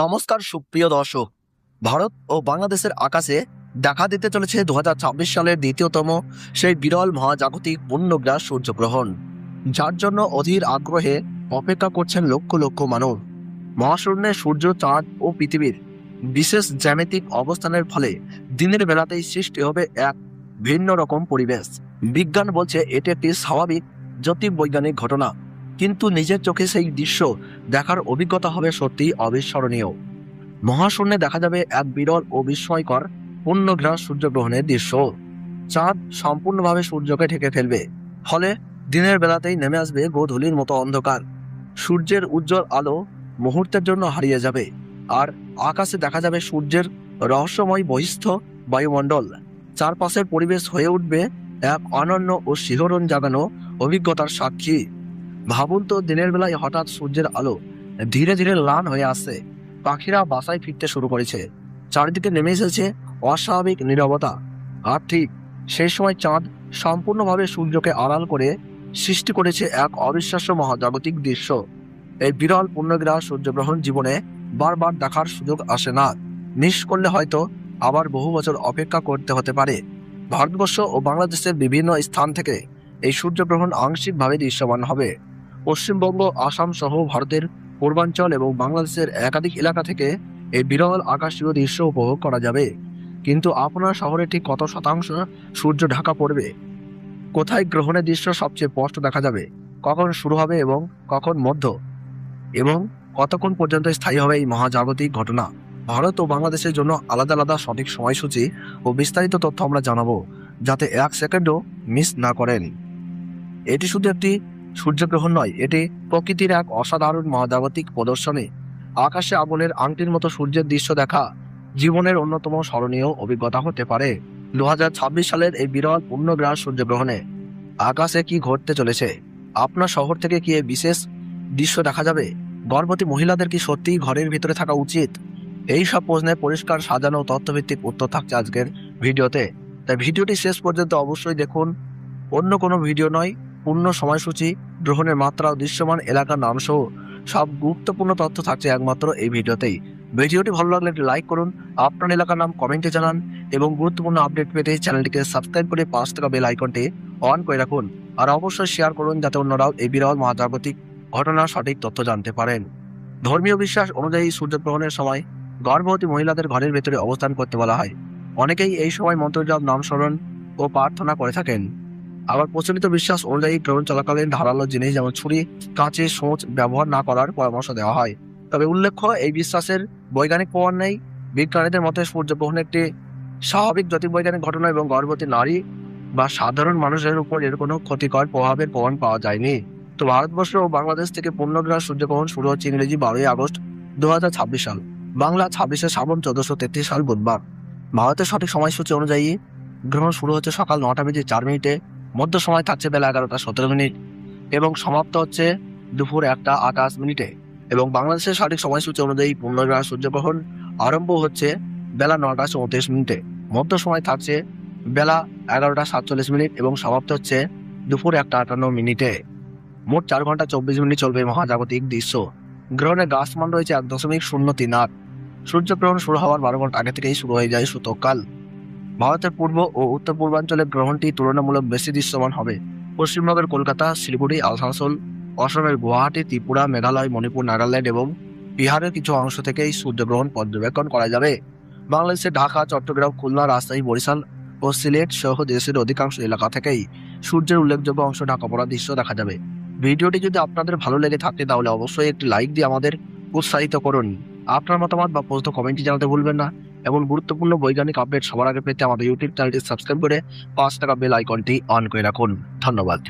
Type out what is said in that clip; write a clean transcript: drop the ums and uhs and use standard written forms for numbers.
নমস্কার সুপ্রিয় দর্শক। ভারত ও বাংলাদেশের আকাশে দেখা দিতে চলেছে 2026 সালের দ্বিতীয়তম সেই বিরল মহাজাগতিক পূর্ণগ্রাস সূর্যগ্রহণ, যার জন্য অধীর আগ্রহে অপেক্ষা করছেন লক্ষ লক্ষ মানুষ। মহাশূন্যে সূর্য, চাঁদ ও পৃথিবীর বিশেষ জ্যামিতিক অবস্থানের ফলে দিনের বেলাতেই সৃষ্টি হবে এক ভিন্ন রকম পরিবেশ। বিজ্ঞান বলছে এটি একটি স্বাভাবিক জ্যোতির্বৈজ্ঞানিক ঘটনা, কিন্তু নিজের চোখে সেই দৃশ্য দেখার অভিজ্ঞতা হবে সত্যিই অবিস্মরণীয়। মহাশূন্যে দেখা যাবে এক বিরল ও বিস্ময়কর পূর্ণগ্রাস সূর্যগ্রহণের দৃশ্য। চাঁদ সম্পূর্ণভাবে সূর্যকে ঢেকে ফেলবে, ফলে দিনের বেলাতেই নেমে আসবে গোধূলির মতো অন্ধকার। সূর্যের উজ্জ্বল আলো মুহূর্তের জন্য হারিয়ে যাবে, আর আকাশে দেখা যাবে সূর্যের রহস্যময় বহিস্থ বায়ুমণ্ডল। চারপাশের পরিবেশ হয়ে উঠবে এক অনন্য ও শিহরণ জাগানো অভিজ্ঞতার সাক্ষী। ভাবুন তো, দিনের বেলায় হঠাৎ সূর্যের আলো ধীরে ধীরে ম্লান হয়ে আসছে, পাখিরা বাসায় ফিরতে শুরু করেছে, চারিদিকে নেমে এসেছে অস্বাভাবিক নীরবতা। আর ঠিক সেই সময় চাঁদ সম্পূর্ণভাবে সূর্যকে আড়াল করে সৃষ্টি করেছে এক অবিশ্বাস্য মহাজাগতিক দৃশ্য। এই বিরল পূর্ণগ্রাস সূর্যগ্রহণ জীবনে বারবার দেখার সুযোগ আসে না। মিস করলে হয়তো আবার বহু বছর অপেক্ষা করতে হতে পারে। ভারতবর্ষ ও বাংলাদেশের বিভিন্ন স্থান থেকে এই সূর্যগ্রহণ আংশিকভাবে দৃশ্যমান হবে। পশ্চিমবঙ্গ, আসাম সহ ভারতের পূর্বাঞ্চল এবং বাংলাদেশের একাধিক এলাকা থেকে এই বিরল আকাশীয় দৃশ্য উপভোগ করা যাবে। কিন্তু আপনার শহরে ঠিক কত শতাংশ সূর্য ঢাকা পড়বে? কোথায় গ্রহণের দৃশ্য সবচেয়ে স্পষ্ট দেখা যাবে? কখন শুরু হবে এবং কখন মধ্য, এবং কতক্ষণ পর্যন্ত স্থায়ী হবে এই মহাজাগতিক ঘটনা? ভারত ও বাংলাদেশের জন্য আলাদা আলাদা সঠিক সময়সূচি ও বিস্তারিত তথ্য আমরা জানাবো, যাতে এক সেকেন্ডও মিস না করেন। এটি শুধু একটি সূর্যগ্রহণ নয়, এটি প্রকৃতির এক অসাধারণ মহাজাগতিক প্রদর্শনী। আকাশে আগুনের আংটির মতো সূর্যের দৃশ্য দেখা জীবনের অন্যতম স্মরণীয় অভিজ্ঞতা হতে পারে। 2026 সালের এই বিরল পূর্ণগ্রাস সূর্যগ্রহণে আকাশে কি ঘটতে চলেছে? আপনার শহর থেকে কি এই বিশেষ দৃশ্য দেখা যাবে? গর্ভবতী মহিলাদের কি সত্যিই ঘরের ভিতরে থাকা উচিত? এই সব প্রশ্নের পরিষ্কার, সাজানো ও তথ্যভিত্তিক উত্তর থাকছে আজকের ভিডিওতে। তাই ভিডিওটি শেষ পর্যন্ত অবশ্যই দেখুন। অন্য কোনো ভিডিও নয়, পূর্ণ সময়সূচি, গ্রহণের মাত্রা ও দৃশ্যমান এলাকার নাম সহ সব গুরুত্বপূর্ণ তথ্য থাকছে একমাত্র এই ভিডিওতেই। ভিডিওটি ভালো লাগলে একটি লাইক করুন, আপনার এলাকার নাম কমেন্টে জানান এবং গুরুত্বপূর্ণ আপডেট পেতে চ্যানেলটিকে সাবস্ক্রাইব করে পাশ থাকা বেল আইকনটি অন করে রাখুন। আর অবশ্যই শেয়ার করুন, যাতে অন্যরাও এই বিরল মহাজাগতিক ঘটনার সঠিক তথ্য জানতে পারেন। ধর্মীয় বিশ্বাস অনুযায়ী সূর্যগ্রহণের সময় গর্ভবতী মহিলাদের ঘরের ভেতরে অবস্থান করতে বলা হয়। অনেকেই এই সময় মন্ত্রজপ, নাম স্মরণ ও প্রার্থনা করে থাকেন। আবার প্রচলিত বিশ্বাস অনুযায়ী গ্রহণ চলাকালীন ধারালো জিনিস যেমন ছুরি, কাঁচি, সূঁচ ব্যবহার না করার পরামর্শ দেওয়া হয়। তবে উল্লেখ্য, এই বিশ্বাসের বৈজ্ঞানিক প্রমাণ নেই। বিজ্ঞানীদের মতে সূর্যগ্রহণ একটি স্বাভাবিক জ্যোতির্বৈজ্ঞানিক ঘটনা এবং গর্ভবতী নারী বা সাধারণ মানুষের উপর এর কোনো ক্ষতিকর প্রভাবের প্রমাণ পাওয়া যায়নি। তো ভারতবর্ষ ও বাংলাদেশ থেকে পূর্ণগ্রাস সূর্যগ্রহণ শুরু হচ্ছে ইংরেজি 12ই আগস্ট 2026 সাল, বাংলা 26শে শ্রাবণ 1433 সাল বুধবার। ভারতের সঠিক সময়সূচি অনুযায়ী গ্রহণ শুরু হচ্ছে সকাল 9:04 মধ্য সময় থাকছে বেলা 11:17 এবং সমাপ্ত হচ্ছে দুপুর 1:28। এবং বাংলাদেশের সঠিক সময়সূচি অনুযায়ী পূর্ণগ্রাস সূর্যগ্রহণ আরম্ভ হচ্ছে বেলা 9:34 মধ্য সময় থাকছে বেলা 11:47 এবং সমাপ্ত হচ্ছে দুপুর 1:58। মোট 4 ঘন্টা 24 মিনিট চলবে মহাজাগতিক দৃশ্য। গ্রহণের গাছমান রয়েছে 1.038। সূর্যগ্রহণ শুরু হওয়ার 12 ঘন্টা আগে থেকেই শুরু হয়ে যায় সূতককাল। ভারতের পূর্ব ও উত্তর পূর্বাঞ্চলে গ্রহণটি তুলনামূলক বেশি দৃশ্যমান হবে। পশ্চিমবঙ্গের কলকাতা, শিলিগুড়ি, আসানসোল, অসমের গুয়াহাটি, ত্রিপুরা, মেঘালয়, মণিপুর, নাগাল্যান্ড এবং বিহারের কিছু অংশ থেকে এই সূর্যগ্রহণ পর্যবেক্ষণ করা যাবে। বাংলাদেশের ঢাকা, চট্টগ্রাম, খুলনা, রাজশাহী, বরিশাল ও সিলেট সহ দেশের অধিকাংশ এলাকা থেকেই সূর্যের উল্লেখযোগ্য অংশ ঢাকা পড়ার দৃশ্য দেখা যাবে। ভিডিওটি যদি আপনাদের ভালো লেগে থাকে তাহলে অবশ্যই একটি লাইক দিয়ে আমাদের উৎসাহিত করুন। আপনার মতামত বা প্রশ্ন কমেন্টে জানাতে ভুলবেন না। এমন গুরুত্বপূর্ণ বৈজ্ঞানিক আপডেট সবার আগে পেতে আমাদের ইউটিউব চ্যানেলটি সাবস্ক্রাইব করে পাশ থাকা বেল আইকনটি অন করে রাখুন। ধন্যবাদ।